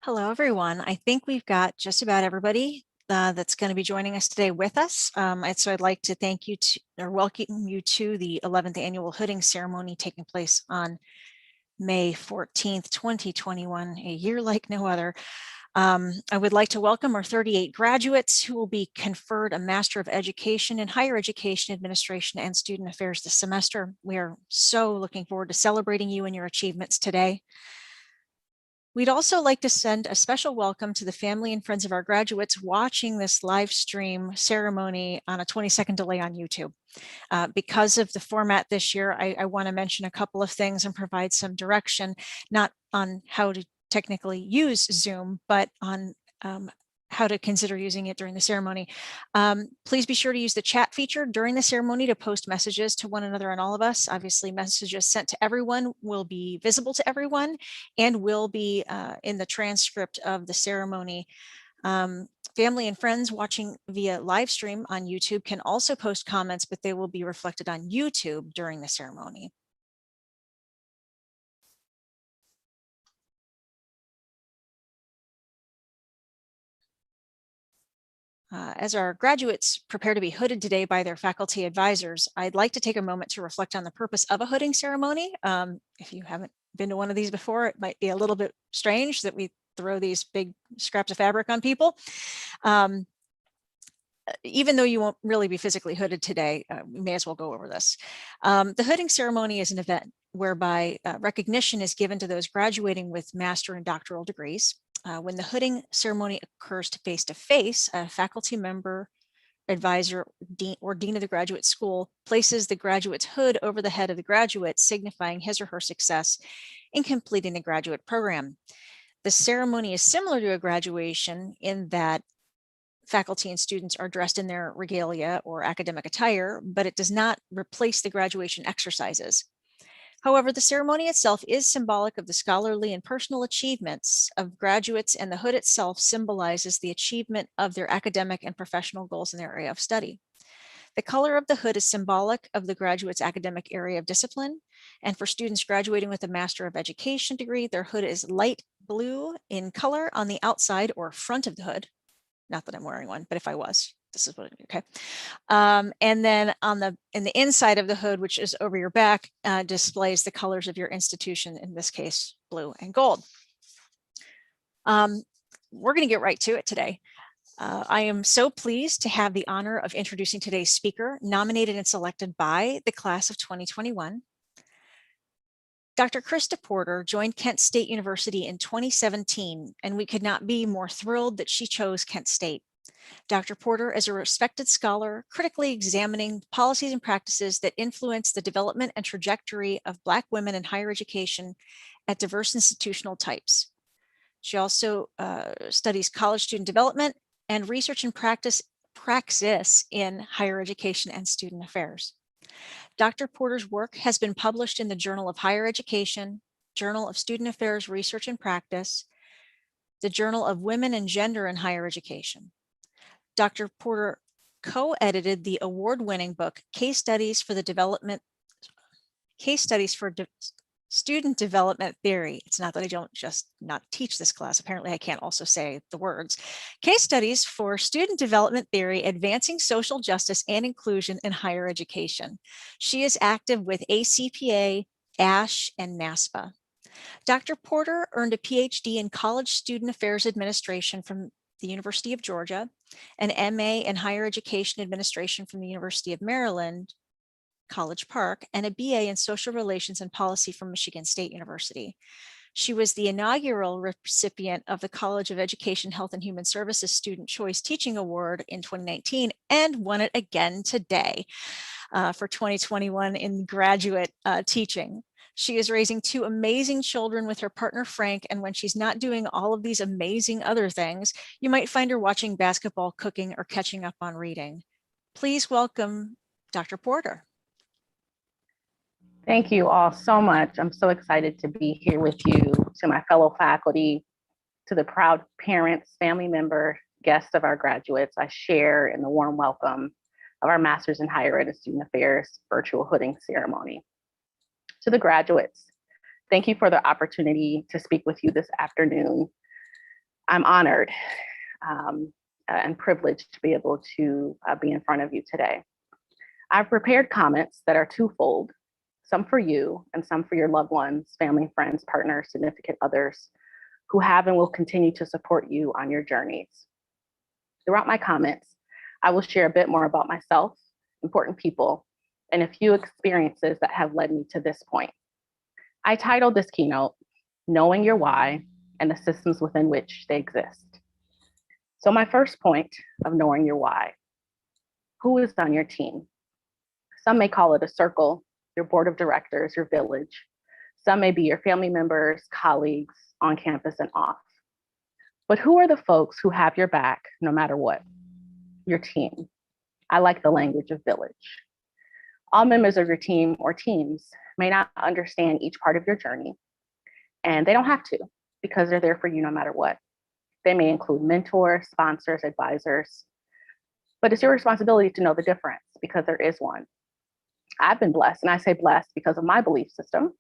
Hello, everyone. I think we've got just about everybody that's going to be joining us today with us. So I'd like to thank you or welcome you to the 11th annual hooding ceremony taking place on May 14th, 2021, a year like no other. I would like to welcome our 38 graduates who will be conferred a Master of Education in Higher Education Administration and Student Affairs this semester. We are so looking forward to celebrating you and your achievements today. We'd also like to send a special welcome to the family and friends of our graduates watching this live stream ceremony on a 20-second delay on YouTube. Because of the format this year, I want to mention a couple of things and provide some direction, not on how to technically use Zoom, but on how to consider using it during the ceremony. Please be sure to use the chat feature during the ceremony to post messages to one another and all of us. Obviously, messages sent to everyone will be visible to everyone and will be in the transcript of the ceremony. Family and friends watching via live stream on YouTube can also post comments, but they will be reflected on YouTube during the ceremony. As our graduates prepare to be hooded today by their faculty advisors, I'd like to take a moment to reflect on the purpose of a hooding ceremony. If you haven't been to one of these before, it might be a little bit strange that we throw these big scraps of fabric on people. Even though you won't really be physically hooded today, we may as well go over this. The hooding ceremony is an event whereby recognition is given to those graduating with master and doctoral degrees. When the hooding ceremony occurs face-to-face, a faculty member, advisor, dean of the graduate school places the graduate's hood over the head of the graduate, signifying his or her success in completing the graduate program. The ceremony is similar to a graduation in that faculty and students are dressed in their regalia or academic attire, but it does not replace the graduation exercises. However, the ceremony itself is symbolic of the scholarly and personal achievements of graduates, and the hood itself symbolizes the achievement of their academic and professional goals in their area of study. The color of the hood is symbolic of the graduate's academic area of discipline, and for students graduating with a Master of Education degree, their hood is light blue in color on the outside or front of the hood. Not that I'm wearing one, but if I was, this is what it, okay. And then in the inside of the hood, which is over your back, displays the colors of your institution, in this case, blue and gold. We're going to get right to it today. I am so pleased to have the honor of introducing today's speaker, nominated and selected by the class of 2021. Dr. Krista Porter joined Kent State University in 2017, and we could not be more thrilled that she chose Kent State. Dr. Porter is a respected scholar, critically examining policies and practices that influence the development and trajectory of Black women in higher education at diverse institutional types. She also studies college student development and research and praxis in higher education and student affairs. Dr. Porter's work has been published in the Journal of Higher Education, Journal of Student Affairs Research and Practice, the Journal of Women and Gender in Higher Education. Dr. Porter co-edited the award-winning book, Case Studies for Student Development Theory. It's not that I don't just not teach this class. Apparently I can't also say the words. Case Studies for Student Development Theory, Advancing Social Justice and Inclusion in Higher Education. She is active with ACPA, ASH, and NASPA. Dr. Porter earned a PhD in College Student Affairs Administration from the University of Georgia, an MA in Higher Education Administration from the University of Maryland, College Park, and a BA in Social Relations and Policy from Michigan State University. She was the inaugural recipient of the College of Education, Health, and Human Services Student Choice Teaching Award in 2019 and won it again today for 2021 in graduate teaching. She is raising two amazing children with her partner, Frank, and when she's not doing all of these amazing other things, you might find her watching basketball, cooking, or catching up on reading. Please welcome Dr. Porter. Thank you all so much. I'm so excited to be here with you, to my fellow faculty, to the proud parents, family member, guests of our graduates. I share in the warm welcome of our Masters in Higher Ed and Student Affairs virtual hooding ceremony. To the graduates, thank you for the opportunity to speak with you this afternoon. I'm honored and privileged to be able to be in front of you today. I've prepared comments that are twofold, some for you and some for your loved ones, family, friends, partners, significant others who have and will continue to support you on your journeys. Throughout my comments, I will share a bit more about myself, important people, and a few experiences that have led me to this point. I titled this keynote, Knowing Your Why and the Systems Within Which They Exist. So my first point of knowing your why, who is on your team? Some may call it a circle, your board of directors, your village. Some may be your family members, colleagues, on campus and off. But who are the folks who have your back no matter what? Your team. I like the language of village. All members of your team or teams may not understand each part of your journey, and they don't have to because they're there for you no matter what. They may include mentors, sponsors, advisors, but it's your responsibility to know the difference because there is one. I've been blessed, and I say blessed because of my belief system,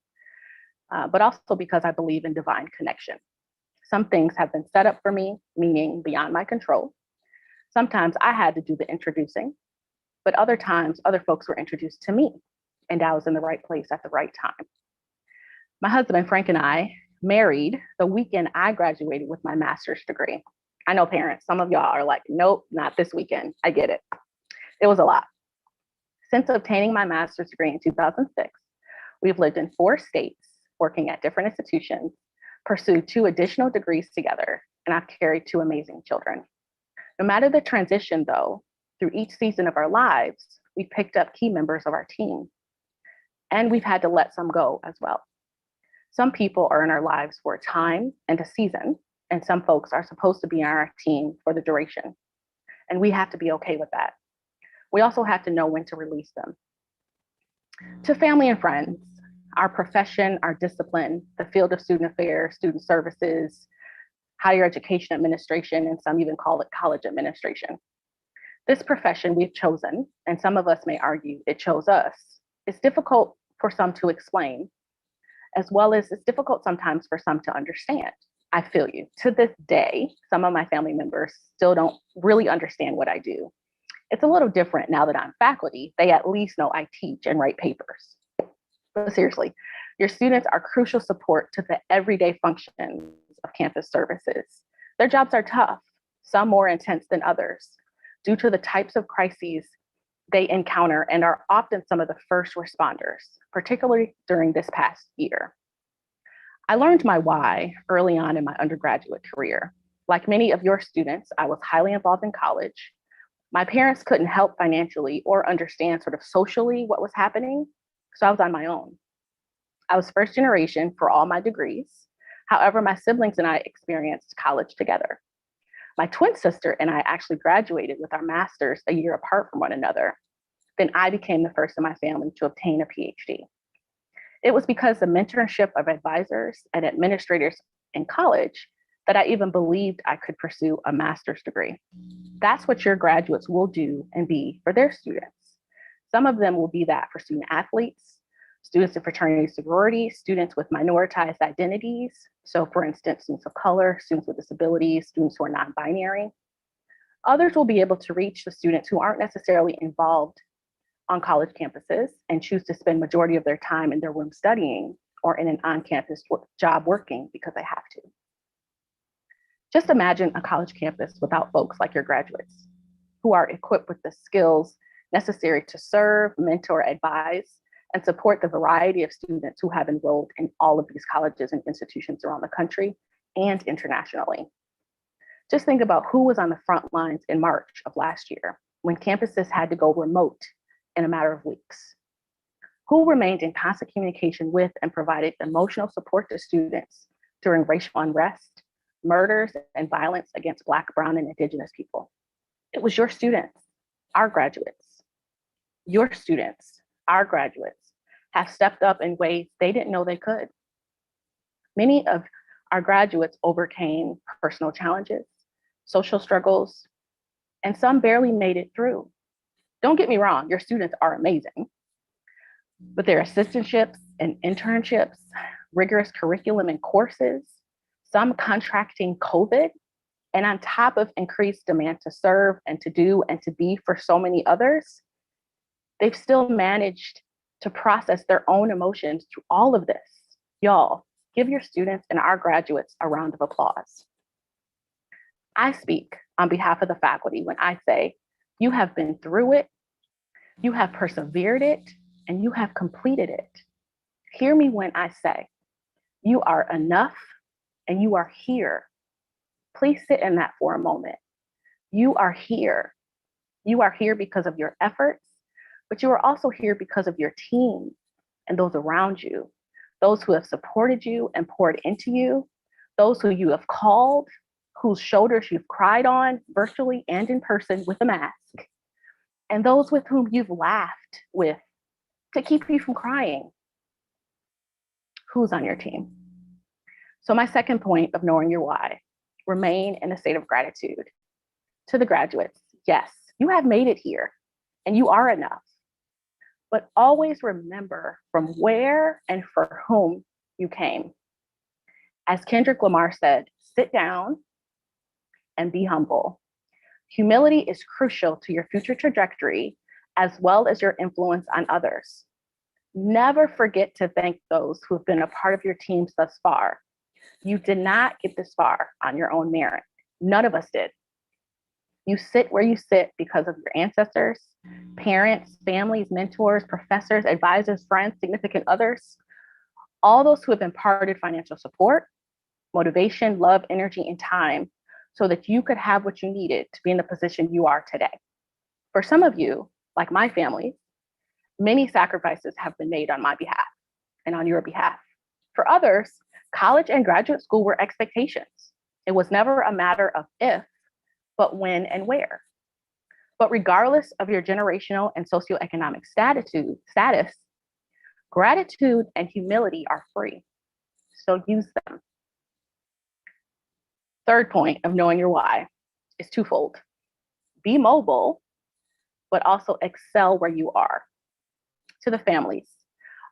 but also because I believe in divine connection. Some things have been set up for me, meaning beyond my control. Sometimes I had to do the introducing, but other times other folks were introduced to me, and I was in the right place at the right time. My husband, Frank, and I married the weekend I graduated with my master's degree. I know parents, some of y'all are like, nope, not this weekend. I get it. It was a lot. Since obtaining my master's degree in 2006, we've lived in 4 states, working at different institutions, pursued 2 additional degrees together, and I've carried 2 amazing children. No matter the transition, though, through each season of our lives, we've picked up key members of our team, and we've had to let some go as well. Some people are in our lives for a time and a season, and some folks are supposed to be on our team for the duration. And we have to be okay with that. We also have to know when to release them. To family and friends, our profession, our discipline, the field of student affairs, student services, higher education administration, and some even call it college administration. This profession we've chosen, and some of us may argue it chose us, is difficult for some to explain, as well as it's difficult sometimes for some to understand. I feel you. To this day, some of my family members still don't really understand what I do. It's a little different now that I'm faculty. They at least know I teach and write papers. But seriously, your students are crucial support to the everyday functions of campus services. Their jobs are tough, some more intense than others, due to the types of crises they encounter and are often some of the first responders, particularly during this past year. I learned my why early on in my undergraduate career. Like many of your students, I was highly involved in college. My parents couldn't help financially or understand sort of socially what was happening, so I was on my own. I was first generation for all my degrees. However, my siblings and I experienced college together. My twin sister and I actually graduated with our masters a year apart from one another. Then I became the first in my family to obtain a PhD. It was because the mentorship of advisors and administrators in college that I even believed I could pursue a master's degree. That's what your graduates will do and be for their students. Some of them will be that for student athletes, students in fraternity sororities, students with minoritized identities. So for instance, students of color, students with disabilities, students who are non-binary. Others will be able to reach the students who aren't necessarily involved on college campuses and choose to spend majority of their time in their room studying or in an on-campus job working because they have to. Just imagine a college campus without folks like your graduates who are equipped with the skills necessary to serve, mentor, advise, and support the variety of students who have enrolled in all of these colleges and institutions around the country and internationally. Just think about who was on the front lines in March of last year when campuses had to go remote in a matter of weeks. Who remained in constant communication with and provided emotional support to students during racial unrest, murders, and violence against Black, Brown, and Indigenous people? It was your students, our graduates. Your students, our graduates, have stepped up in ways they didn't know they could. Many of our graduates overcame personal challenges, social struggles, and some barely made it through. Don't get me wrong, your students are amazing, but their assistantships and internships, rigorous curriculum and courses, some contracting COVID, And on top of increased demand to serve and to do and to be for so many others, they've still managed to process their own emotions through all of this. Y'all, give your students and our graduates a round of applause. I speak on behalf of the faculty when I say, you have been through it, you have persevered it, and you have completed it. Hear me when I say, you are enough and you are here. Please sit in that for a moment. You are here. You are here because of your efforts, but you are also here because of your team and those around you, those who have supported you and poured into you, those who you have called, whose shoulders you've cried on virtually and in person with a mask, and those with whom you've laughed with to keep you from crying. Who's on your team? So my second point of knowing your why, remain in a state of gratitude. To the graduates, yes, you have made it here and you are enough, but always remember from where and for whom you came. As Kendrick Lamar said, sit down and be humble. Humility is crucial to your future trajectory as well as your influence on others. Never forget to thank those who have been a part of your teams thus far. You did not get this far on your own merit. None of us did. You sit where you sit because of your ancestors, parents, families, mentors, professors, advisors, friends, significant others, all those who have imparted financial support, motivation, love, energy, and time so that you could have what you needed to be in the position you are today. For some of you, like my family, many sacrifices have been made on my behalf and on your behalf. For others, college and graduate school were expectations. It was never a matter of if, but when and where. But regardless of your generational and socioeconomic status, gratitude and humility are free. So use them. Third point of knowing your why is twofold. Be mobile, but also excel where you are. To the families,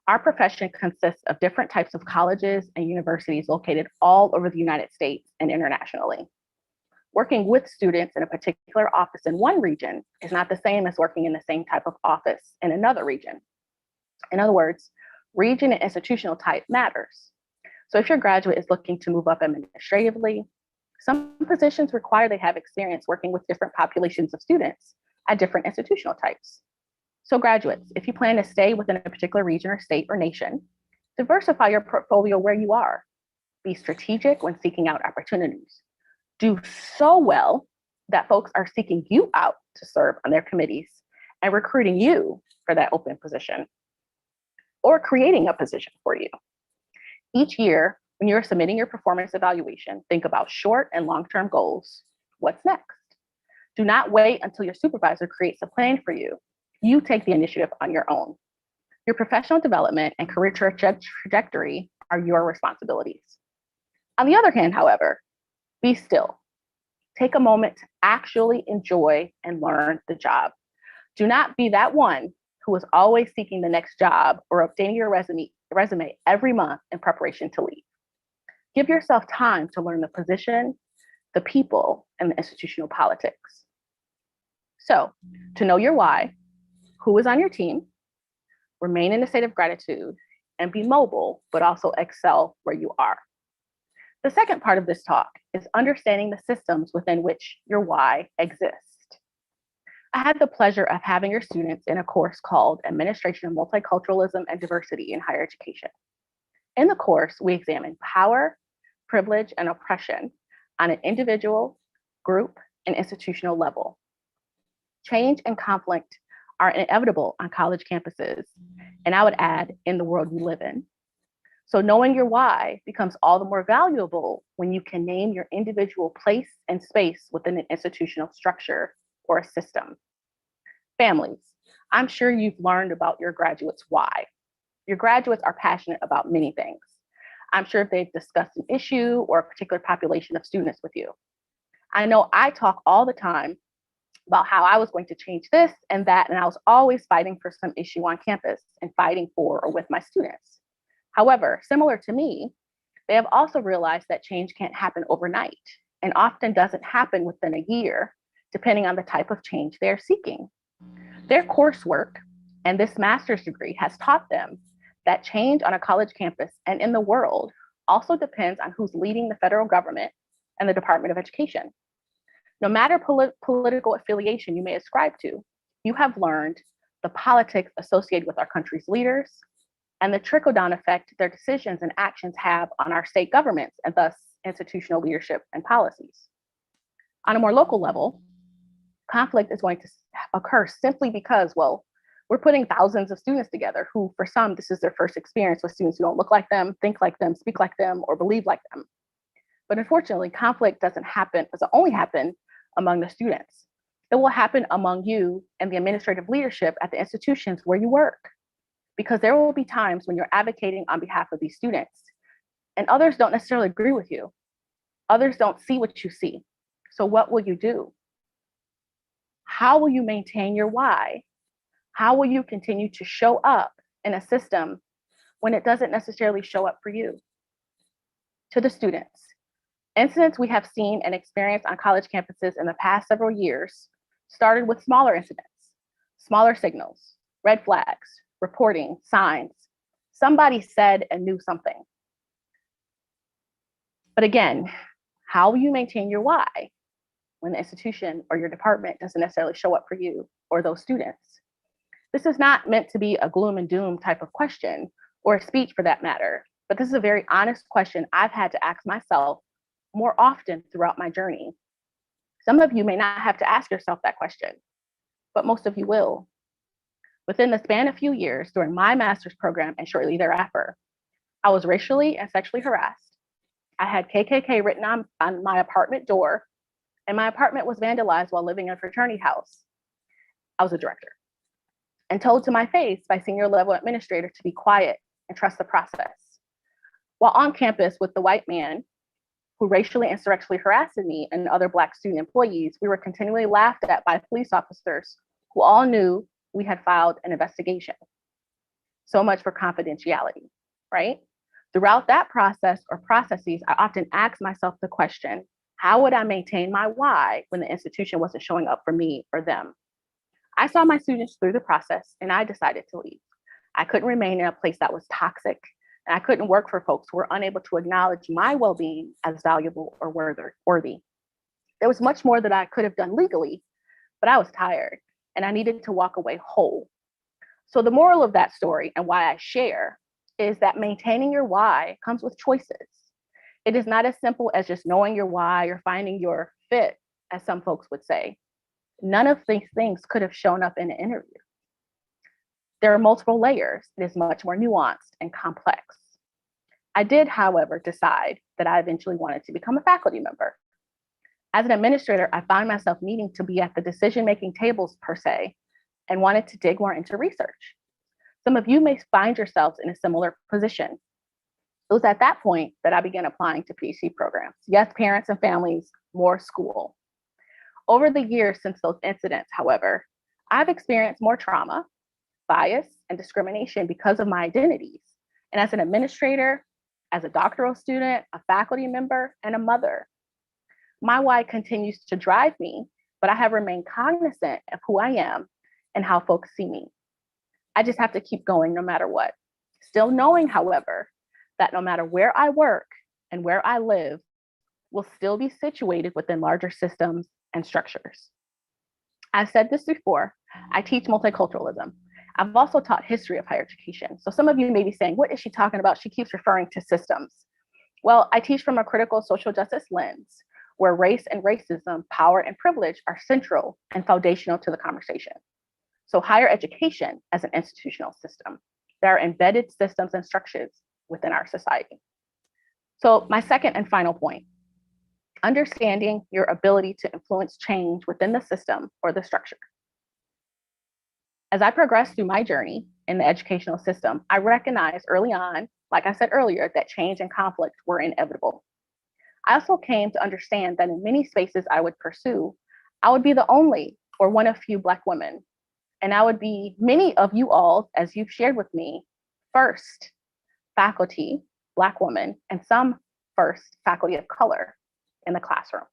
our profession consists of different types of colleges and universities located all over the United States and internationally. Working with students in a particular office in one region is not the same as working in the same type of office in another region. In other words, region and institutional type matters. So if your graduate is looking to move up administratively, some positions require they have experience working with different populations of students at different institutional types. So graduates, if you plan to stay within a particular region or state or nation, diversify your portfolio where you are. Be strategic when seeking out opportunities. Do so well that folks are seeking you out to serve on their committees and recruiting you for that open position or creating a position for you. Each year, when you're submitting your performance evaluation, think about short and long-term goals. What's next? Do not wait until your supervisor creates a plan for you. You take the initiative on your own. Your professional development and career trajectory are your responsibilities. On the other hand, however, be still. Take a moment to actually enjoy and learn the job. Do not be that one who is always seeking the next job or updating your resume every month in preparation to leave. Give yourself time to learn the position, the people, and the institutional politics. So, to know your why, who is on your team, remain in a state of gratitude, and be mobile, but also excel where you are. The second part of this talk is understanding the systems within which your why exists. I had the pleasure of having your students in a course called Administration of Multiculturalism and Diversity in Higher Education. In the course, we examine power, privilege, and oppression on an individual, group, and institutional level. Change and conflict are inevitable on college campuses, and I would add, in the world we live in. So knowing your why becomes all the more valuable when you can name your individual place and space within an institutional structure or a system. Families, I'm sure you've learned about your graduates' why. Your graduates are passionate about many things. I'm sure they've discussed an issue or a particular population of students with you. I know I talk all the time about how I was going to change this and that, and I was always fighting for some issue on campus and fighting for or with my students. However, similar to me, they have also realized that change can't happen overnight. and often doesn't happen within a year, depending on the type of change they're seeking. Their coursework and this master's degree has taught them that change on a college campus and in the world also depends on who's leading the federal government and the Department of Education. No matter political affiliation you may ascribe to, you have learned the politics associated with our country's leaders and the trickle-down effect their decisions and actions have on our state governments and thus institutional leadership and policies. On a more local level, conflict is going to occur simply because, well, we're putting thousands of students together who, for some, this is their first experience with students who don't look like them, think like them, speak like them, or believe like them. But unfortunately, conflict doesn't only happen among the students. It will happen among you and the administrative leadership at the institutions where you work, because there will be times when you're advocating on behalf of these students and others don't necessarily agree with you. Others don't see what you see. So what will you do? How will you maintain your why? How will you continue to show up in a system when it doesn't necessarily show up for you? To the students, incidents we have seen and experienced on college campuses in the past several years started with smaller incidents, smaller signals, red flags, reporting, signs. Somebody said and knew something. But again, how will you maintain your why when the institution or your department doesn't necessarily show up for you or those students? This is not meant to be a gloom and doom type of question or a speech for that matter, but this is a very honest question I've had to ask myself more often throughout my journey. Some of you may not have to ask yourself that question, but most of you will. Within the span of a few years during my master's program and shortly thereafter, I was racially and sexually harassed. I had KKK written on my apartment door, and my apartment was vandalized while living in a fraternity house. I was a director, and told to my face by senior level administrator to be quiet and trust the process. While on campus with the white man who racially and sexually harassed me and other Black student employees, we were continually laughed at by police officers who all knew we had filed an investigation. So much for confidentiality, right? Throughout that process or processes, I often ask myself the question, how would I maintain my why when the institution wasn't showing up for me or them? I saw my students through the process and I decided to leave. I couldn't remain in a place that was toxic, and I couldn't work for folks who were unable to acknowledge my well-being as valuable or worthy. There was much more that I could have done legally, but I was tired and I needed to walk away whole. So the moral of that story and why I share is that maintaining your why comes with choices. It is not as simple as just knowing your why or finding your fit, as some folks would say. None of these things could have shown up in an interview. There are multiple layers. It is much more nuanced and complex. I did, however, decide that I eventually wanted to become a faculty member. As an administrator, I found myself needing to be at the decision-making tables per se, and wanted to dig more into research. Some of you may find yourselves in a similar position. It was at that point that I began applying to PhD programs. Yes, parents and families, more school. Over the years since those incidents, however, I've experienced more trauma, bias, and discrimination because of my identities. And as an administrator, as a doctoral student, a faculty member, and a mother, my why continues to drive me, but I have remained cognizant of who I am and how folks see me. I just have to keep going no matter what. Still knowing, however, that no matter where I work and where I live, will still be situated within larger systems and structures. I've said this before, I teach multiculturalism. I've also taught history of higher education. So some of you may be saying, what is she talking about? She keeps referring to systems. Well, I teach from a critical social justice lens, where race and racism, power and privilege are central and foundational to the conversation. So higher education as an institutional system, there are embedded systems and structures within our society. So my second and final point, understanding your ability to influence change within the system or the structure. As I progressed through my journey in the educational system, I recognized early on, like I said earlier, that change and conflict were inevitable. I also came to understand that in many spaces I would pursue, I would be the only or one of few Black women. And I would be many of you all, as you've shared with me, first faculty, Black woman, and some first faculty of color. in the classroom.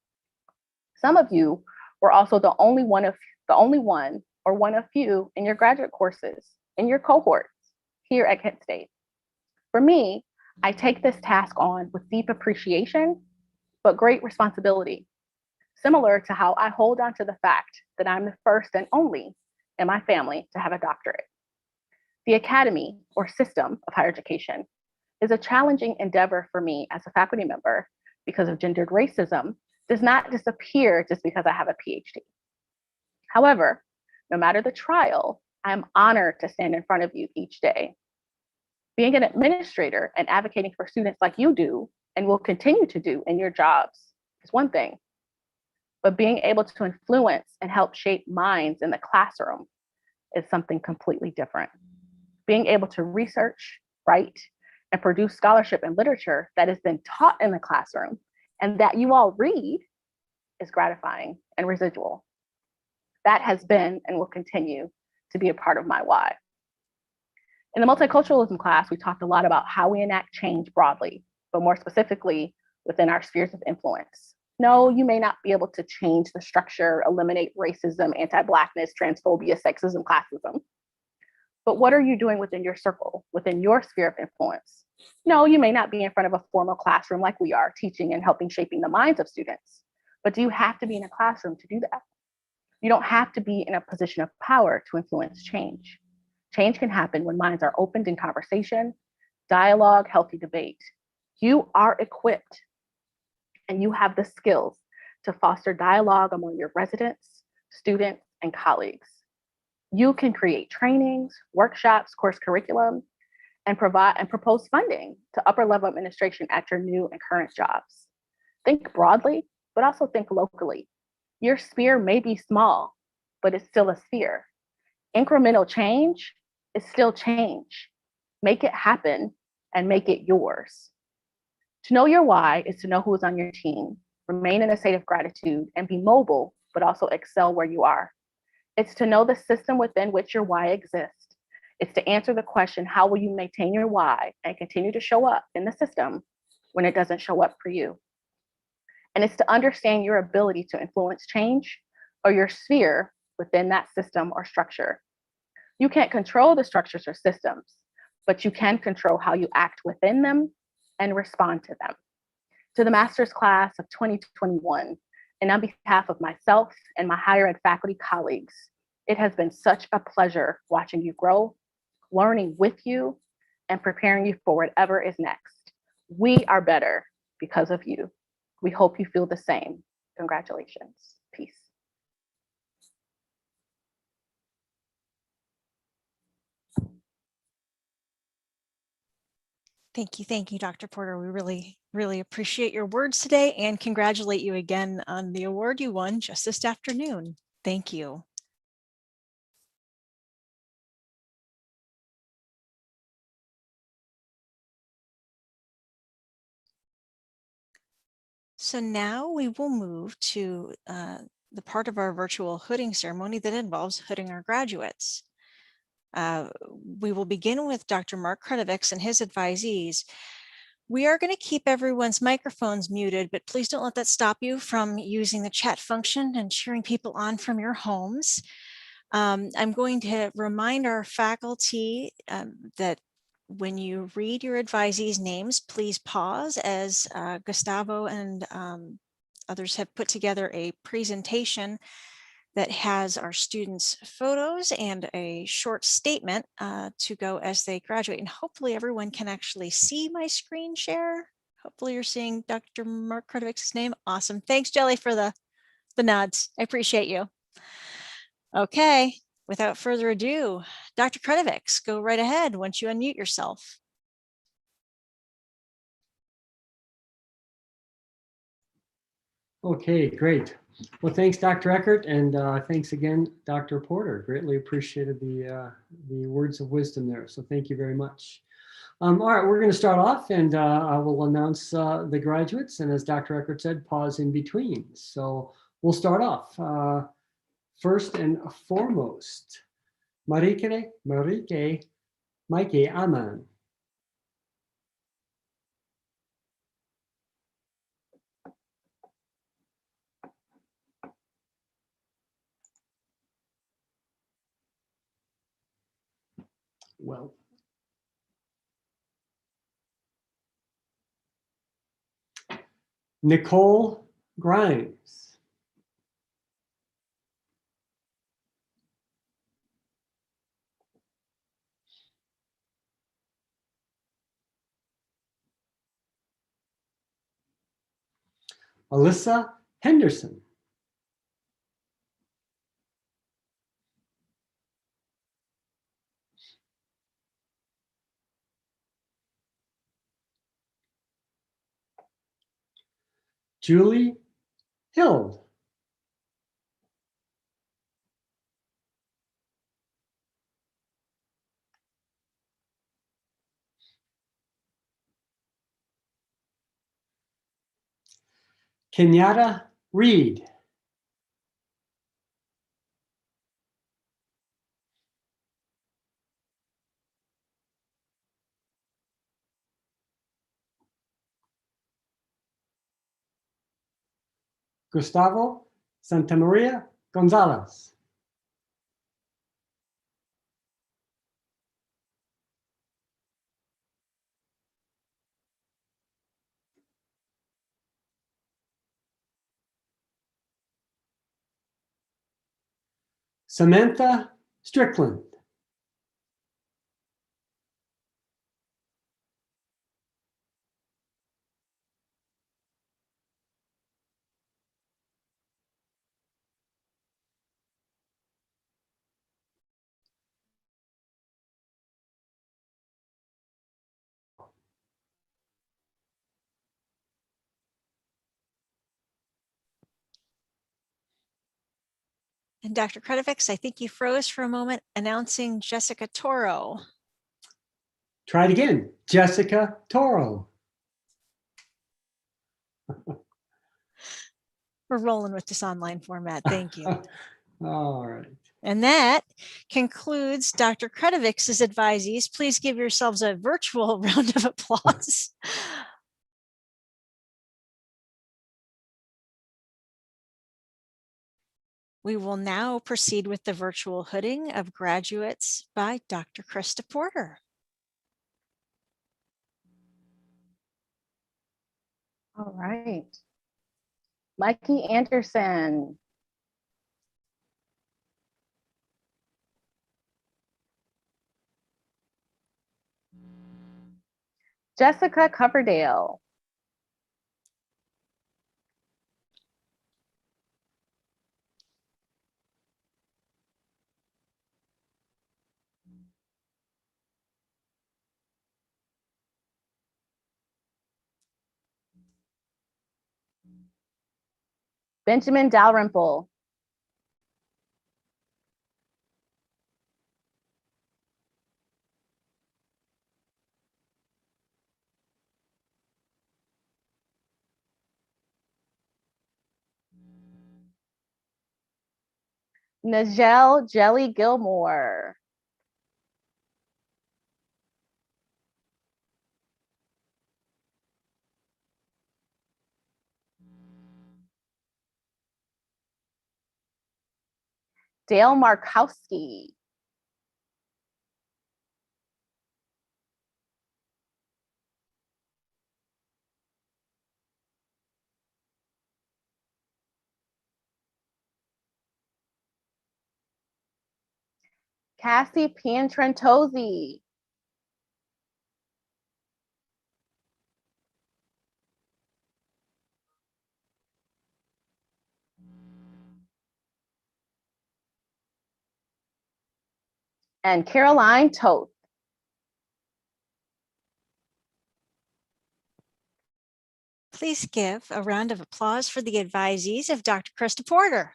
Some of you were also the only one or one of few in your graduate courses, in your cohorts here at Kent State. For me, I take this task on with deep appreciation, but great responsibility, similar to how I hold on to the fact that I'm the first and only in my family to have a doctorate. The academy, or system of higher education, is a challenging endeavor for me as a faculty member because of gendered racism does not disappear just because I have a PhD. However, no matter the trial, I'm honored to stand in front of you each day. Being an administrator and advocating for students like you do and will continue to do in your jobs is one thing, but being able to influence and help shape minds in the classroom is something completely different. Being able to research, write, and produce scholarship and literature that is then taught in the classroom and that you all read is gratifying and residual. That has been and will continue to be a part of my why. In the multiculturalism class, we talked a lot about how we enact change broadly, but more specifically within our spheres of influence. No, you may not be able to change the structure, eliminate racism, anti-Blackness, transphobia, sexism, classism. But what are you doing within your circle, within your sphere of influence? No, you may not be in front of a formal classroom like we are, teaching and helping shaping the minds of students. But do you have to be in a classroom to do that? You don't have to be in a position of power to influence change. Change can happen when minds are opened in conversation, dialogue, healthy debate. You are equipped and you have the skills to foster dialogue among your residents, students, and colleagues. You can create trainings, workshops, course curriculum, and provide and propose funding to upper level administration at your new and current jobs. Think broadly, but also think locally. Your sphere may be small, but it's still a sphere. Incremental change is still change. Make it happen and make it yours. To know your why is to know who is on your team, remain in a state of gratitude, and be mobile, but also excel where you are. It's to know the system within which your why exists. It's to answer the question, how will you maintain your why and continue to show up in the system when it doesn't show up for you? And it's to understand your ability to influence change or your sphere within that system or structure. You can't control the structures or systems, but you can control how you act within them and respond to them. To the master's class of 2021, and on behalf of myself and my higher ed faculty colleagues, it has been such a pleasure watching you grow, learning with you, and preparing you for whatever is next. We are better because of you. We hope you feel the same. Congratulations. Peace. Thank you, Dr. Porter. We really appreciate your words today and congratulate you again on the award you won just this afternoon. Thank you. So now we will move to the part of our virtual hooding ceremony that involves hooding our graduates. We will begin with Dr. Mark Kretovics and his advisees. We are going to keep everyone's microphones muted, but please don't let that stop you from using the chat function and cheering people on from your homes. I'm going to remind our faculty that when you read your advisees' names, please pause as Gustavo and others have put together a presentation that has our students' photos and a short statement to go as they graduate. And hopefully everyone can actually see my screen share. Hopefully you're seeing Dr. Mark Kretovics' name. Awesome. Thanks, Jelly, for the nods. I appreciate you. Okay, without further ado, Dr. Kretovics, go right ahead once you unmute yourself. Okay, great. Well, thanks, Dr. Eckert, and thanks again, Dr. Porter. Greatly appreciated the words of wisdom there, so thank you very much. All right, we're going to start off, and I will announce the graduates, and as Dr. Eckert said, pause in between. So we'll start off. First and foremost, Marike Maike Aman. well. Nicole Grimes. Alyssa Henderson. Julie Hild. Kenyatta Reed. Gustavo Santamaria Gonzalez. Samantha Strickland. And Dr. Kredovix, I think you froze for a moment, announcing Jessica Toro. Try it again. Jessica Toro. We're rolling with this online format. Thank you. All right. And that concludes Dr. Kredovix's advisees. Please give yourselves a virtual round of applause. We will now proceed with the virtual hooding of graduates by Dr. Krista Porter. All right. Mikey Anderson. Jessica Coverdale. Benjamin Dalrymple. Najel Jelly Gilmore. Dale Markowski. Cassie Piantrantozzi. And Caroline Toth. Please give a round of applause for the advisees of Dr. Krista Porter.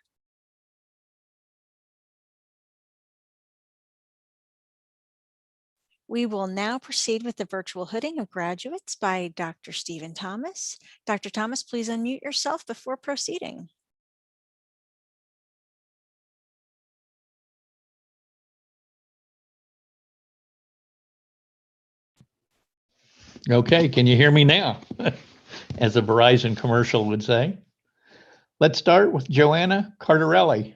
We will now proceed with the virtual hooding of graduates by Dr. Stephen Thomas. Dr. Thomas, please unmute yourself before proceeding. Okay, can you hear me now? As a Verizon commercial would say. Let's start with Joanna Cardarelli.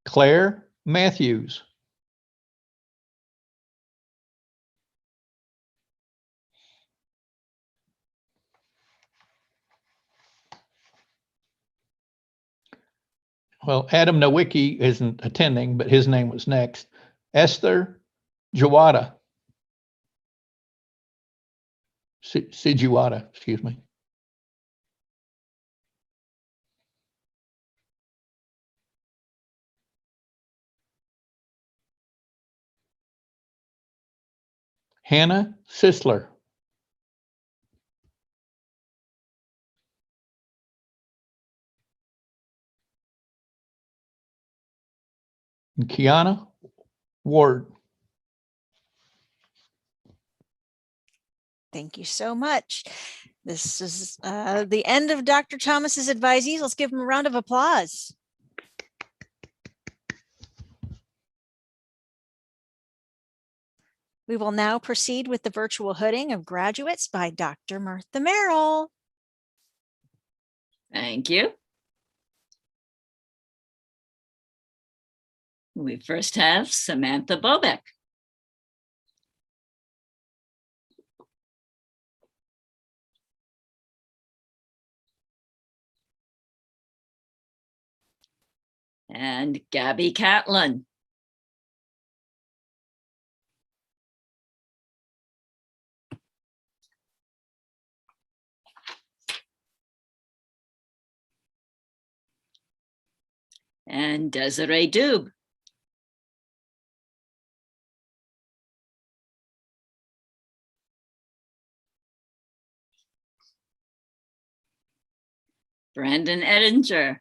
Claire Matthews. Well, Adam Nowicki isn't attending, but his name was next. Esther Jawada. Sijuwada, excuse me. Hannah Sisler. And Kiana Ward. Thank you so much. This is the end of Dr. Thomas's advisees. Let's give him a round of applause. We will now proceed with the virtual hooding of graduates by Dr. Martha Merrill. Thank you. We first have Samantha Bobek. And Gabby Catlin. And Desiree Dube. Brandon Edinger.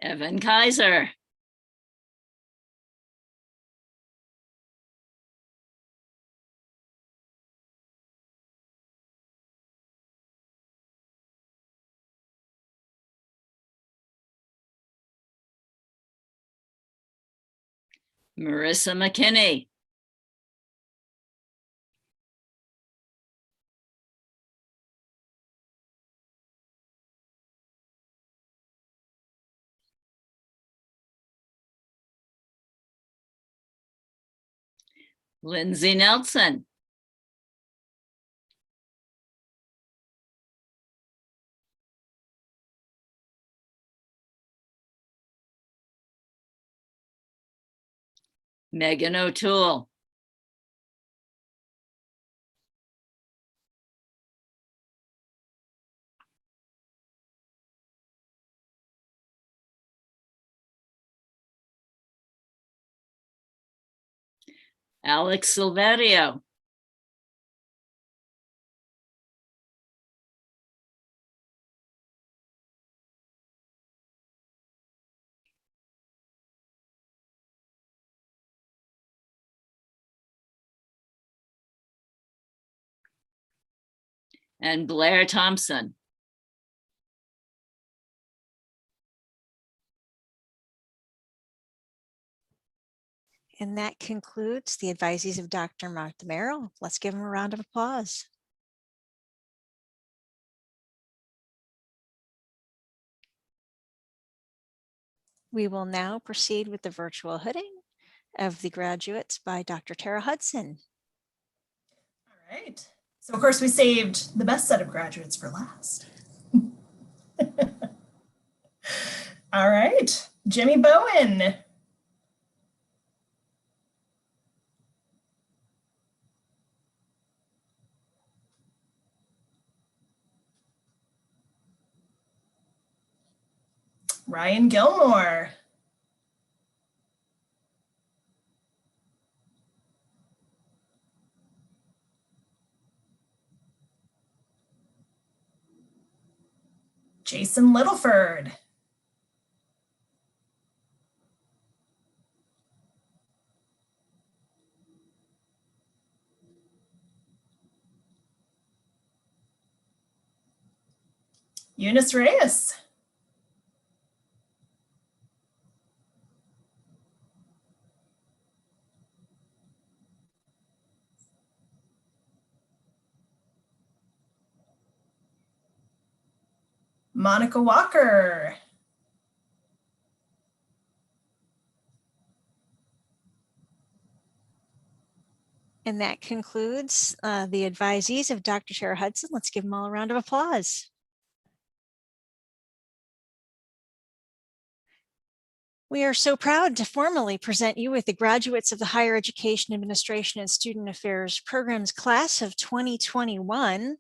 Evan Kaiser. Marissa McKinney. Lindsay Nelson. Megan O'Toole. Alex Silverio. And Blair Thompson. And that concludes the advisees of Dr. Martha Merrill. Let's give him a round of applause. We will now proceed with the virtual hooding of the graduates by Dr. Tara Hudson. All right. So of course we saved the best set of graduates for last. All right, Jimmy Bowen. Ryan Gilmore. Jason Littleford. Eunice Reyes. Monica Walker. And that concludes the advisees of Dr. Tara Hudson. Let's give them all a round of applause. We are so proud to formally present you with the graduates of the Higher Education Administration and Student Affairs Programs class of 2021.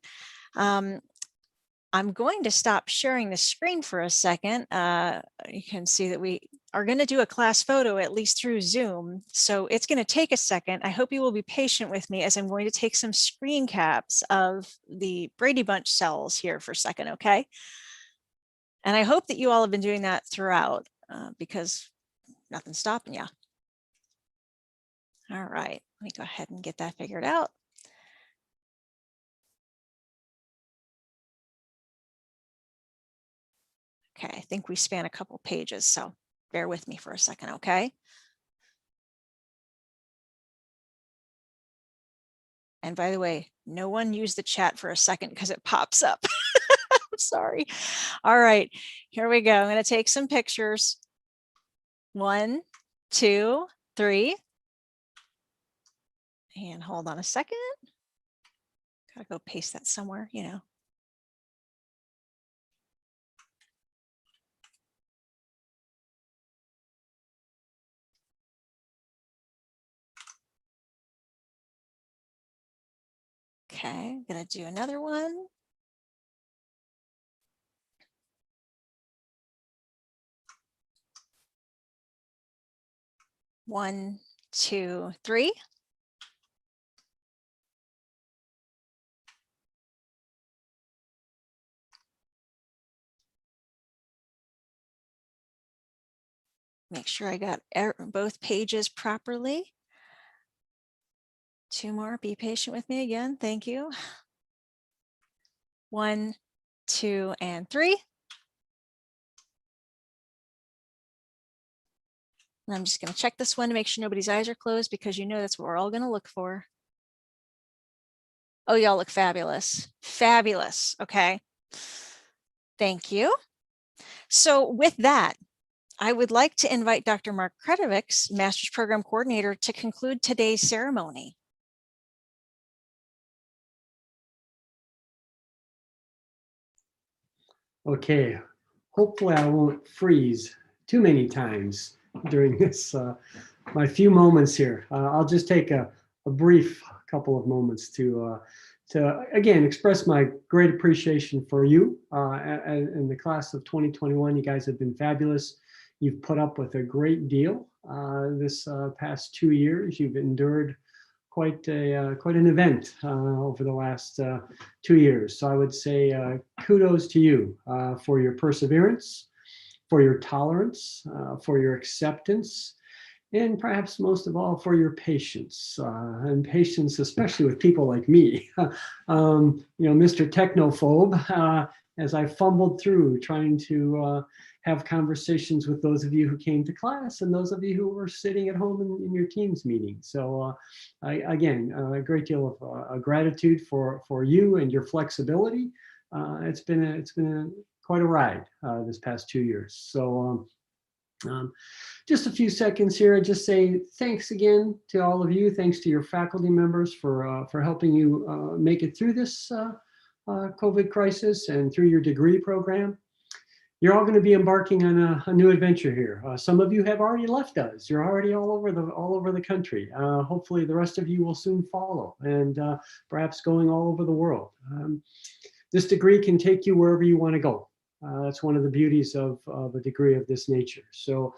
I'm going to stop sharing the screen for a second. You can see that we are going to do a class photo, at least through Zoom. So it's going to take a second. I hope you will be patient with me as I'm going to take some screen caps of the Brady Bunch cells here for a second, okay? And I hope that you all have been doing that throughout because nothing's stopping you. All right, let me go ahead and get that figured out. Okay, I think we span a couple pages, so bear with me for a second, okay? And by the way, no one use the chat for a second because it pops up. I'm sorry. All right, here we go. I'm going to take some pictures. 1, 2, 3. And hold on a second. Gotta go paste that somewhere, you know. Okay, I'm gonna do another one. One, 2, 3. Make sure I got both pages properly. 2 more, be patient with me again, thank you. 1, 2, and 3. And I'm just going to check this one to make sure nobody's eyes are closed because you know that's what we're all going to look for. Oh, y'all look fabulous. Fabulous. Okay. Thank you. So with that, I would like to invite Dr. Mark Kretovics, Master's Program Coordinator, to conclude today's ceremony. Okay, hopefully I won't freeze too many times during this, my few moments here. I'll just take a brief couple of moments to again express my great appreciation for you in the class of 2021. You guys have been fabulous. You've put up with a great deal this past 2 years. You've endured quite an event over the last 2 years. So I would say kudos to you for your perseverance, for your tolerance, for your acceptance, and perhaps most of all for your patience, and patience especially with people like me. You know, Mr. Technophobe, as I fumbled through trying to have conversations with those of you who came to class and those of you who were sitting at home in your Teams meeting. So again, a great deal of gratitude for you and your flexibility. It's been quite a ride this past 2 years. So just a few seconds here. I just say thanks again to all of you. Thanks to your faculty members for helping you make it through this COVID crisis and through your degree program. You're all going to be embarking on a new adventure here. Some of you have already left us. You're already all over the country. Hopefully the rest of you will soon follow, and perhaps going all over the world. This degree can take you wherever you want to go. That's one of the beauties of a degree of this nature. So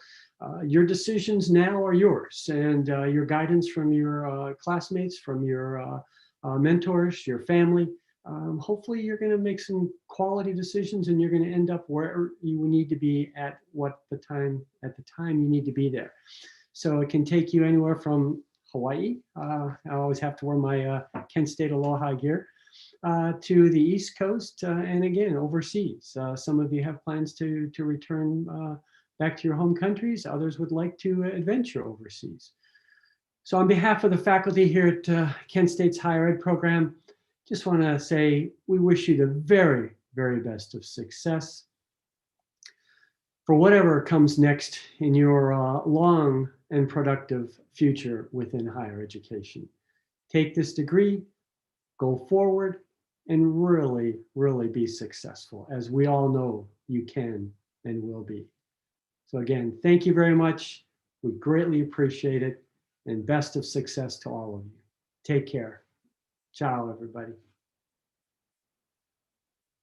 your decisions now are yours, and your guidance from your classmates, from your mentors, your family. Hopefully you're going to make some quality decisions, and you're going to end up where you need to be at the time you need to be there. So it can take you anywhere from Hawaii. I always have to wear my Kent State Aloha gear. To the East Coast, and again, overseas. Some of you have plans to return back to your home countries. Others would like to adventure overseas. So on behalf of the faculty here at Kent State's Higher Ed program, just want to say we wish you the very, very best of success. for whatever comes next in your long and productive future within higher education. Take this degree, go forward, and really, really be successful, as we all know you can and will be. So again, thank you very much. We greatly appreciate it, and best of success to all of you. Take care. Ciao, everybody.